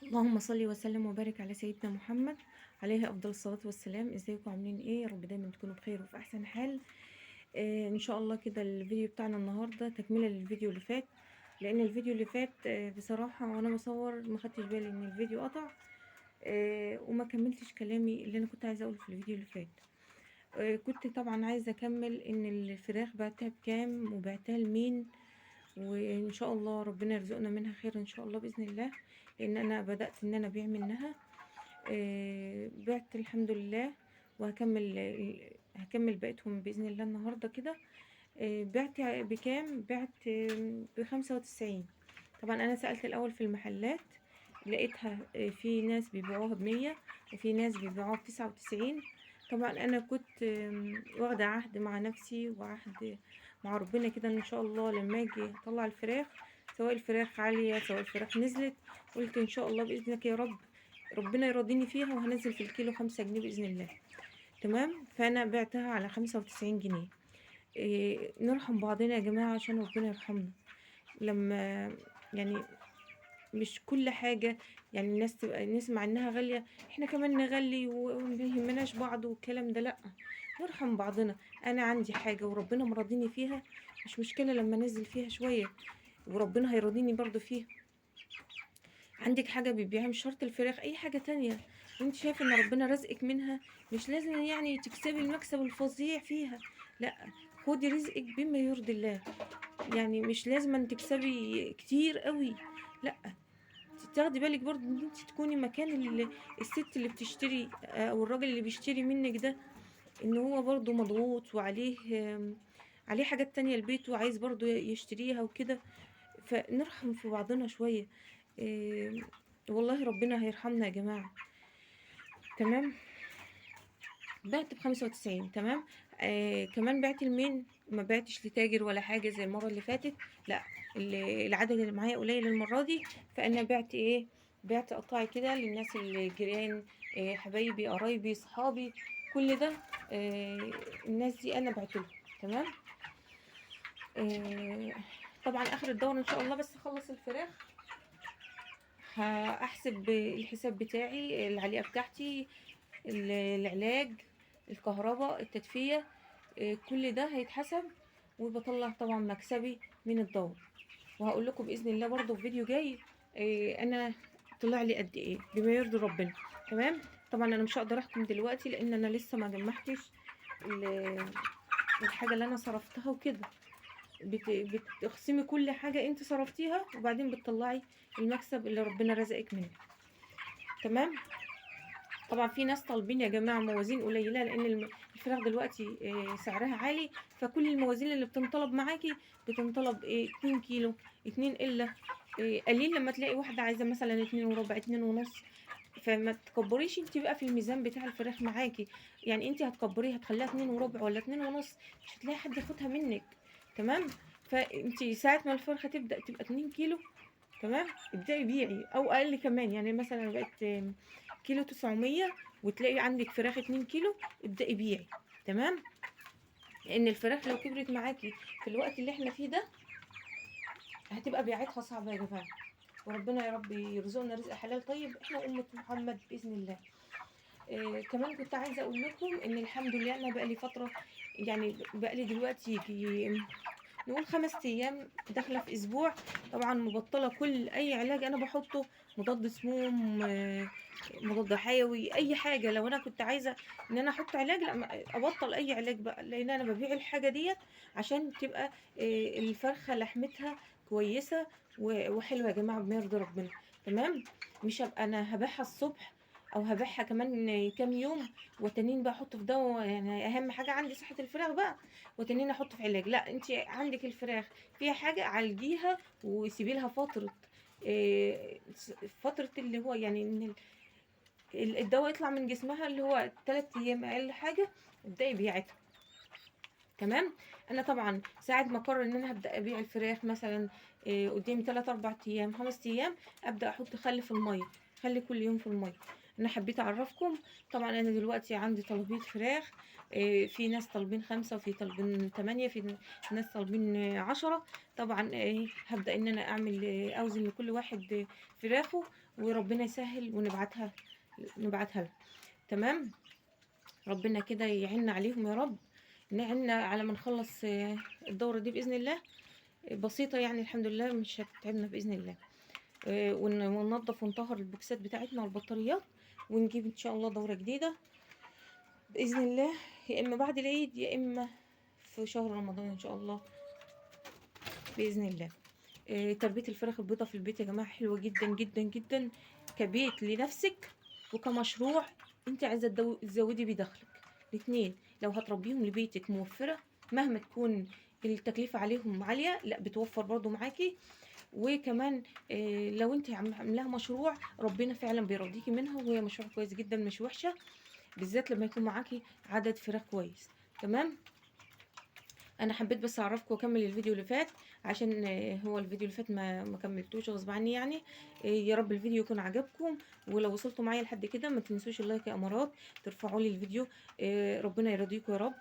اللهم صل وسلم وبارك على سيدنا محمد عليه افضل الصلاه والسلام. ازيكم عاملين ايه؟ يا رب دايما تكونوا بخير وفي احسن حال. ان شاء الله كده الفيديو بتاعنا النهارده تكمله للفيديو اللي فات، لان الفيديو اللي فات بصراحه وانا بصور ما خدتش بالي ان الفيديو قطع. وما كملتش كلامي اللي انا كنت عايزه اقوله في الفيديو اللي فات. كنت طبعا عايزه اكمل ان الفراخ بعتها بكام وبعتها لمين، وان شاء الله ربنا يرزقنا منها خير ان شاء الله باذن الله، لان انا بدات ان انا ابيع منها. بعت الحمد لله، وهكمل هكمل بقيتهم باذن الله النهارده كده. بعت بكام؟ بعت ب95. طبعا انا سالت الاول في المحلات، لقيتها في ناس بيبيعوها ب100 وفي ناس بيبيعوها ب99. طبعا انا كنت واخده عهد مع نفسي وعهد مع ربنا كده ان شاء الله لما اجي اطلع الفراخ، سواء الفراخ عاليه سواء الفراخ نزلت، قلت ان شاء الله باذنك يا رب ربنا يرضيني فيها وهنزل في الكيلو 5 جنيه باذن الله. تمام، فانا بعتها على 95 جنيه. نرحم بعضنا يا جماعه عشان ربنا يرحمنا. لما يعني مش كل حاجة يعني الناس تبقى نسمع انها غالية احنا كمان نغلي وما يهمناش بعض والكلام ده، لا، نرحم بعضنا. انا عندي حاجة وربنا مرضيني فيها، مش مشكلة لما انزل فيها شوية وربنا هيرضيني برضو فيها. عندك حاجة بتبيعها مش شرط الفراخ، اي حاجة تانية وانت شايفة ان ربنا رزقك منها، مش لازم يعني تكسبي المكسب الفظيع فيها، لا، خدي رزقك بما يرضي الله. يعني مش لازم أن تكسبي كتير قوي، لا، تاخدي بالك برضه ان انت تكوني مكان الست اللي بتشتري او الراجل اللي بيشتري منك ده، ان هو برضه مضغوط وعليه عليه حاجات تانية البيت وعايز برضه يشتريها وكده. فنرحم في بعضنا شوية. آم، والله ربنا هيرحمنا يا جماعة. تمام، بعت ب95. تمام. كمان بعت لمين؟ ما بعتش لتاجر ولا حاجة زي المرة اللي فاتت، لا، العدد اللي معايا قليل المرة دي، فأنا بعت ايه؟ بعت قطاعي كده للناس الجيران، حبايبي قرايبي صحابي، كل ده. آه الناس دي أنا بعتلهم. تمام. آه طبعا آخر الدورة إن شاء الله بس أخلص الفراخ هحسب الحساب بتاعي، العليقة بتاعتي، العلاج، الكهرباء، التدفئة، كل ده هيتحسب، وبطلع طبعا مكسبي من الدور. وهقول لكم باذن الله برضو في فيديو جاي انا طلع لي قد ايه بما يرضي ربنا. تمام. طبعا انا مش هقدر احكم دلوقتي لان انا لسه ما جمعتش ال- الحاجه اللي انا صرفتها وكده. بتقسمي كل حاجه انت صرفتيها وبعدين بتطلعي المكسب اللي ربنا رزقك منه. تمام. طبعا في ناس طالبين يا جماعه موازين قليله لان الفراخ دلوقتي سعرها عالي، فكل الموازين اللي بتنطلب معاكي بتنطلب 2 كيلو، 2 الا قليل لما تلاقي واحده عايزه مثلا 2 وربع، 2 ونص. فما تكبريش انت بقى في الميزان بتاع الفراخ معاكي، يعني انت هتكبريها هتخليها 2 وربع ولا 2 ونص، مش هتلاقي حد ياخدها منك. تمام. فانت ساعه ما الفرخه تبقى 2 كيلو، تمام، ابدأي بيعي او اقل كمان، يعني مثلا بقت كيلو 900 وتلاقي عندك فراخ 2 كيلو، ابدأي بيعي. تمام. لان الفراخ لو كبرت معاكي في الوقت اللي احنا فيه ده هتبقى بيعتها صعبة يا جماعة. وربنا يا رب يرزقنا رزق حلال طيب احنا وأمة محمد بإذن الله. كمان كنت عايزة اقول لكم ان الحمد لله انا بقالي فترة، يعني بقالي دلوقتي يجي نقول 5 ايام داخله في اسبوع، طبعا مبطله كل اي علاج انا بحطه، مضاد سموم، مضاد حيوي، اي حاجه. لو انا كنت عايزه ان انا احط علاج، لا، ابطل اي علاج بقى، لان انا ببيع الحاجه ديت عشان تبقى الفرخه لحمتها كويسه وحلوه يا جماعه بما يرضي ربنا. تمام. مش هبقى انا هبيعها الصبح او هبيعها كمان كام يوم وتانيين بقى احط في دواء، يعني اهم حاجه عندي صحه الفراخ بقى، وتنين احط في علاج. لا، انت عندك الفراخ فيها حاجه عالجيها وسيبي لها فتره، فتره اللي هو يعني ان الدواء يطلع من جسمها اللي هو 3 ايام اقل حاجه، ابداي بيعتها. تمام. انا طبعا ساعه ما اقرر ان انا هبدا ابيع الفراخ مثلا قدامي 3 4 ايام 5 ايام، ابدا احط خل في الميه، خلي كل يوم في الميه. انا حبيت اعرفكم. طبعا انا دلوقتي عندي طلبية فراخ، في ناس طالبين 5 وفي طالبين 8، في ناس طالبين 10. طبعا هبدأ ان انا اعمل اوزن لكل واحد فراخه، وربنا يسهل ونبعتها له. تمام. ربنا كده يعيننا عليهم يا رب، نعيننا على ما نخلص الدورة دي بإذن الله. بسيطة يعني الحمد لله، مش هتتعبنا بإذن الله. وننضف ونطهر البوكسات بتاعتنا والبطاريات، ونجيب إن شاء الله دورة جديدة بإذن الله، يا إما بعد العيد يا إما في شهر رمضان إن شاء الله بإذن الله. تربية الفراخ البيضاء في البيت يا جماعة حلوة جدا جدا جدا، كبيت لنفسك وكمشروع انت عايزة تزودي بيه دخلك الاتنين. لو هتربيهم لبيتك موفرة، مهما تكون التكلفة عليهم عالية، لا بتوفر برضو معاكي. وكمان لو انت عاملاها مشروع، ربنا فعلا بيرضيكي منها، وهي مشروع كويس جدا مش وحشة، بالذات لما يكون معاكي عدد فراخ كويس. تمام. انا حبيت بس اعرفكم واكمل الفيديو اللي فات، عشان هو الفيديو اللي فات ما كملتوش غصب عني يعني. يا رب الفيديو يكون عجبكم، ولو وصلتوا معايا لحد كده ما تنسوش اللايك يا امارات، ترفعوا لي الفيديو. ربنا يرضيكم يا رب.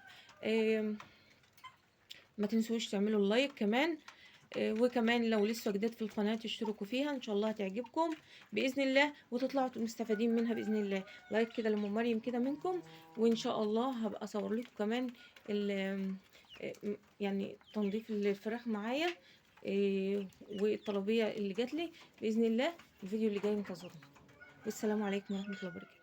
ما تنسوش تعملوا اللايك كمان. وكمان لو لسه جداد في القناة تشتركوا فيها، ان شاء الله هتعجبكم بإذن الله، وتطلعوا مستفادين منها بإذن الله. لايك كده لأم مريم كده منكم، وإن شاء الله هبقى أصور لكم كمان يعني تنظيف الفراخ معايا، والطلبية اللي جاتلي بإذن الله. الفيديو اللي جاي انتظروه، والسلام عليكم ورحمة الله وبركاته.